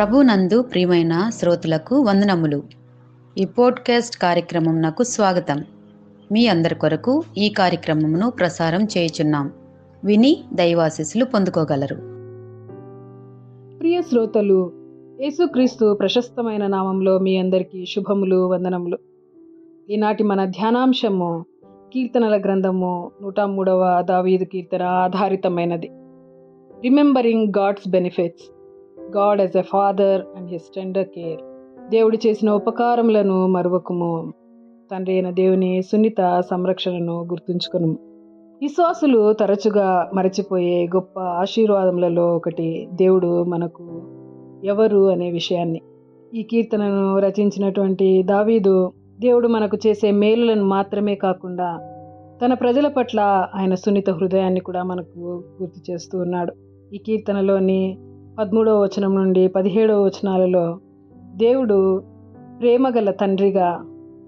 ప్రభునందు ప్రియమైన శ్రోతలకు వందనములు. ఈ పోడ్కాస్ట్ కార్యక్రమం నాకు స్వాగతం. మీ అందరి కొరకు ఈ కార్యక్రమమును ప్రసారం చేయుచున్నాం. విని దైవాశీస్సులు పొందుకోగలరు. ప్రియ శ్రోతలు, యేసుక్రీస్తు ప్రశస్తమైన నామంలో మీ అందరికీ శుభములు, వందనములు. ఈనాటి మన ధ్యానాంశము కీర్తనల గ్రంథము 103వ దావీదు కీర్తన ఆధారితమైనది. Remembering God's benefits, God as a father and his tender care. దేవుడు చేసిన ఉపకారములను మరువకుము, తండ్రి అయిన దేవుని సున్నిత సంరక్షణను గుర్తుంచుకును. విశ్వాసులు తరచుగా మరచిపోయే గొప్ప ఆశీర్వాదములలో ఒకటి దేవుడు మనకు ఎవరు అనే విషయాన్ని. ఈ కీర్తనను రచించినటువంటి దావీదు దేవుడు మనకు చేసే మేలులను మాత్రమే కాకుండా తన ప్రజల పట్ల ఆయన సున్నిత హృదయాన్ని కూడా మనకు గుర్తు చేస్తూ ఉన్నాడు. ఈ కీర్తనలోని 13వ వచనం నుండి 17వ వచనాలలో దేవుడు ప్రేమగల తండ్రిగా,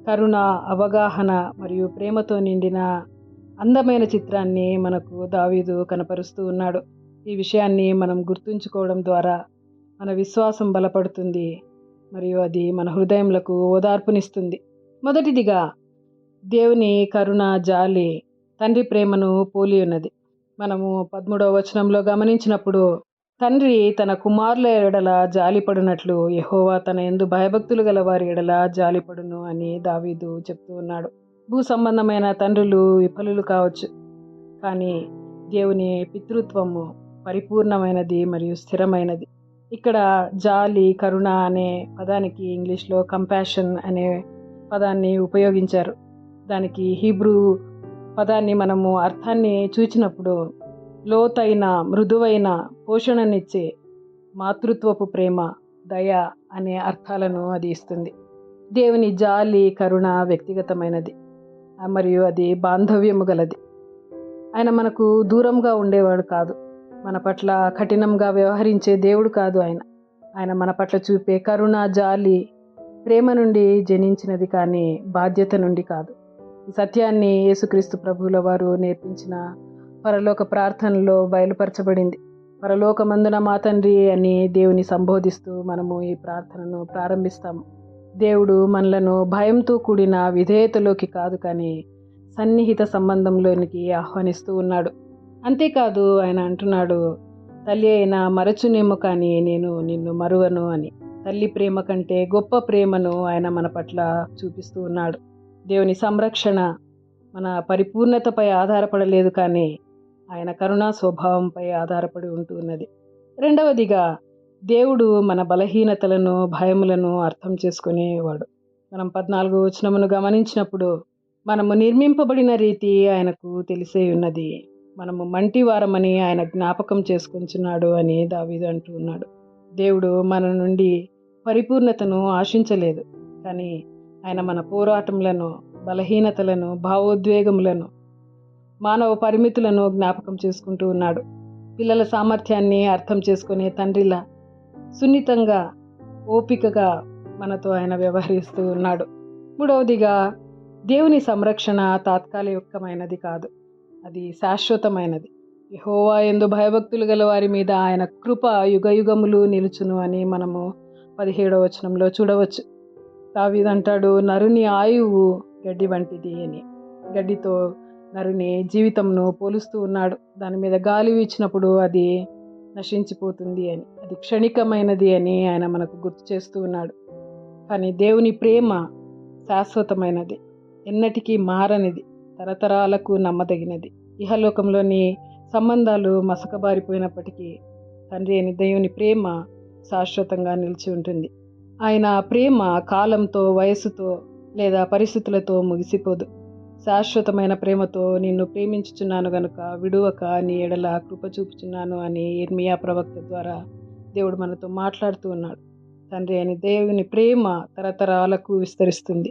కరుణ, అవగాహన మరియు ప్రేమతో నిండిన అందమైన చిత్రాన్ని మనకు దావీదు కనపరుస్తూ ఉన్నాడు. ఈ విషయాన్ని మనం గుర్తుంచుకోవడం ద్వారా మన విశ్వాసం బలపడుతుంది మరియు అది మన హృదయములకు ఓదార్పునిస్తుంది. మొదటిదిగా, దేవుని కరుణ, జాలి తండ్రి ప్రేమను పోలి ఉన్నది. మనము 13వ వచనంలో గమనించినప్పుడు, తండ్రి తన కుమారుల ఎడల జాలిపడినట్లు యెహోవా తన యందు భయభక్తులు గల వారి ఎడల జాలిపడును అని దావీదు చెప్తూ ఉన్నాడు. భూ సంబంధమైన తండ్రులు విఫలులు కావచ్చు, కానీ దేవుని పితృత్వము పరిపూర్ణమైనది మరియు స్థిరమైనది. ఇక్కడ జాలి, కరుణ అనే పదానికి ఇంగ్లీష్లో కంపాషన్ అనే పదాన్ని ఉపయోగించారు. దానికి హీబ్రూ పదాన్ని మనము అర్థాన్ని చూచినప్పుడు లోతైన, మృదువైన, పోషణనిచ్చే మాతృత్వపు ప్రేమ, దయ అనే అర్థాలను అది ఇస్తుంది. దేవుని జాలి, కరుణ వ్యక్తిగతమైనది మరియు అది బాంధవ్యము గలది. ఆయన మనకు దూరంగా ఉండేవాడు కాదు. మన పట్ల కఠినంగా వ్యవహరించే దేవుడు కాదు. ఆయన మన పట్ల చూపే కరుణ, జాలి ప్రేమ నుండి జనించినది కానీ బాధ్యత నుండి కాదు. ఈ సత్యాన్ని యేసుక్రీస్తు ప్రభువుల వారు నేర్పించిన పరలోక ప్రార్థనలో బయలుపరచబడింది. పరలోకమందున మా తండ్రి అని దేవుని సంబోధిస్తూ మనము ఈ ప్రార్థనను ప్రారంభిస్తాము. దేవుడు మనలను భయంతో కూడిన విధేయతలోకి కాదు కానీ సన్నిహిత సంబంధంలోనికి ఆహ్వానిస్తూ ఉన్నాడు. అంతేకాదు, ఆయన అంటున్నాడు, తల్లి అయినా మరచునేమో కానీ నేను నిన్ను మరువను అని. తల్లి ప్రేమ కంటే గొప్ప ప్రేమను ఆయన మన పట్ల చూపిస్తూ ఉన్నాడు. దేవుని సంరక్షణ మన పరిపూర్ణతపై ఆధారపడలేదు కానీ ఆయన కరుణా స్వభావంపై ఆధారపడి ఉంటున్నది. రెండవదిగా, దేవుడు మన బలహీనతలను, భయములను అర్థం చేసుకునేవాడు. మనం 14వ వచనమును గమనించినప్పుడు, మనము నిర్మింపబడిన రీతి ఆయనకు తెలిసే ఉన్నది, మనము మంటివారమని ఆయన జ్ఞాపకం చేసుకుంటున్నాడు అని దావీదు అంటూ ఉన్నాడు. దేవుడు మన నుండి పరిపూర్ణతను ఆశించలేదు, కానీ ఆయన మన పోరాటములను, బలహీనతలను, భావోద్వేగములను, మానవ పరిమితులను జ్ఞాపకం చేసుకుంటూ ఉన్నాడు. పిల్లల సామర్థ్యాన్ని అర్థం చేసుకునే తండ్రిలా సున్నితంగా, ఓపికగా మనతో ఆయన వ్యవహరిస్తూ ఉన్నాడు. మూడవదిగా, దేవుని సంరక్షణ తాత్కాలికమైనది కాదు, అది శాశ్వతమైనది. యెహోవా యందు భయభక్తులు గల వారి మీద ఆయన కృప యుగయుగములు నిలుచును అని మనము 17వ వచనంలో చూడవచ్చు. దావీదు అంటాడు, నరుని ఆయువు గడ్డి వంటిది అని. గడ్డితో నరుని జీవితంను పోలుస్తూ ఉన్నాడు. దాని మీద గాలి వీచినప్పుడు అది నశించిపోతుంది అని, అది క్షణికమైనది అని ఆయన మనకు గుర్తు చేస్తూ ఉన్నాడు. కానీ దేవుని ప్రేమ శాశ్వతమైనది, ఎన్నటికీ మారనిది, తరతరాలకు నమ్మదగినది. ఇహలోకంలోని సంబంధాలు మసకబారిపోయినప్పటికీ తండ్రి అయిన దేవుని ప్రేమ శాశ్వతంగా నిలిచి ఉంటుంది. ఆయన ప్రేమ కాలంతో, వయస్సుతో లేదా పరిస్థితులతో ముగిసిపోదు. శాశ్వతమైన ప్రేమతో నిన్ను ప్రేమించుచున్నాను గనుక విడువక నీ ఎడల కృప చూపుచున్నాను అని యిర్మీయా ప్రవక్త ద్వారా దేవుడు మనతో మాట్లాడుతూ ఉన్నాడు. తండ్రి అయిన దేవుని ప్రేమ తరతరాలకు విస్తరిస్తుంది.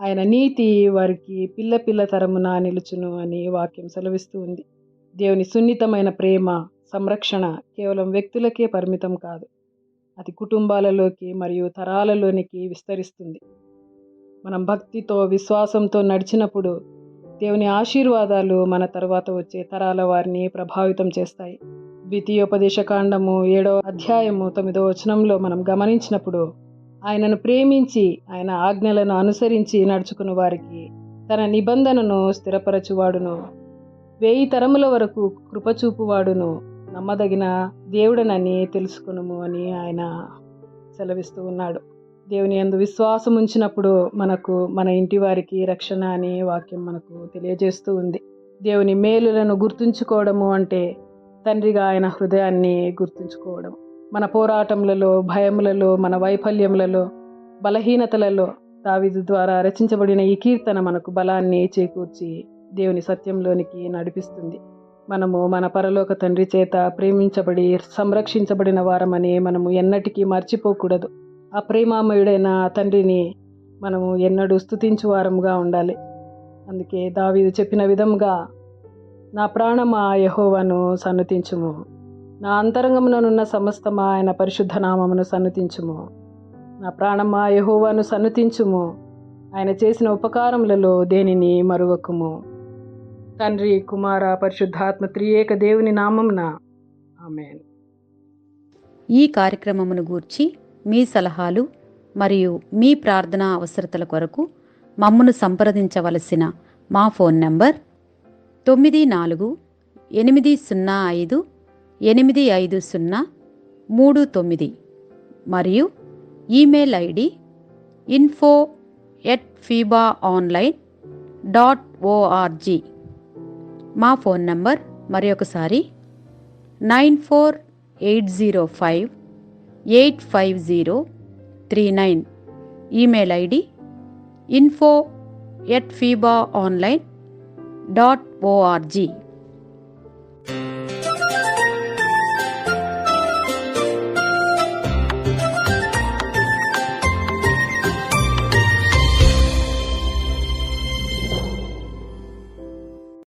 ఆయన నీతి వారికి పిల్ల పిల్ల తరమున నిలుచును అని వాక్యం సెలవిస్తూ ఉంది. దేవుని సున్నితమైన ప్రేమ, సంరక్షణ కేవలం వ్యక్తులకే పరిమితం కాదు, అది కుటుంబాలలోకి మరియు తరాలలోనికి విస్తరిస్తుంది. మనం భక్తితో, విశ్వాసంతో నడిచినప్పుడు దేవుని ఆశీర్వాదాలు మన తర్వాత వచ్చే తరాల వారిని ప్రభావితం చేస్తాయి. ద్వితీయోపదేశకాండము 7వ అధ్యాయము 9వ వచనంలో మనం గమనించినప్పుడు, ఆయనను ప్రేమించి ఆయన ఆజ్ఞలను అనుసరించి నడుచుకుని వారికి తన నిబంధనను స్థిరపరచువాడును, 1000 తరముల వరకు కృపచూపువాడును, నమ్మదగిన దేవుడనని తెలుసుకునుము అని ఆయన సెలవిస్తూ ఉన్నాడు. దేవుని యందు విశ్వాసం ఉంచినప్పుడు మనకు మన ఇంటి వారికి రక్షణ అని వాక్యం మనకు తెలియజేస్తూ ఉంది. దేవుని మేలులను గుర్తుంచుకోవడము అంటే తండ్రిగా ఆయన హృదయాన్ని గుర్తుంచుకోవడం. మన పోరాటములలో, భయములలో, మన వైఫల్యములలో, బలహీనతలలో దావీదు ద్వారా రచించబడిన ఈ కీర్తన మనకు బలాన్ని చేకూర్చి దేవుని సత్యంలోనికి నడిపిస్తుంది. మనము మన పరలోక తండ్రి చేత ప్రేమించబడి సంరక్షించబడిన వారమని మనము ఎన్నటికీ మర్చిపోకూడదు. ఆ ప్రేమామయుడైన తండ్రిని మనము ఎన్నడూ స్తుతించు వారముగా ఉండాలి. అందుకే దావీదు చెప్పిన విధంగా, నా ప్రాణమా యెహోవాను సన్నుతించుము, నా అంతరంగముననున్న సమస్తమా ఆయన పరిశుద్ధ నామమును సన్నుతించుము. నా ప్రాణమా యెహోవాను సన్నుతించుము, ఆయన చేసిన ఉపకారములలో దేనిని మరువకుము. తండ్రి, కుమార, పరిశుద్ధాత్మ త్రియేక దేవుని నామమున ఆమేన్. ఈ కార్యక్రమమును గూర్చి మీ సలహాలు మరియు మీ ప్రార్థనా అవసరతల కొరకు మమ్మను సంప్రదించవలసిన మా ఫోన్ నంబర్ 9448508503 మరియు ఈమెయిల్ ఐడి info@fibaonline.org. మా ఫోన్ నంబర్ మరొకసారి 9480585039. Email ID info@fibaonline.org.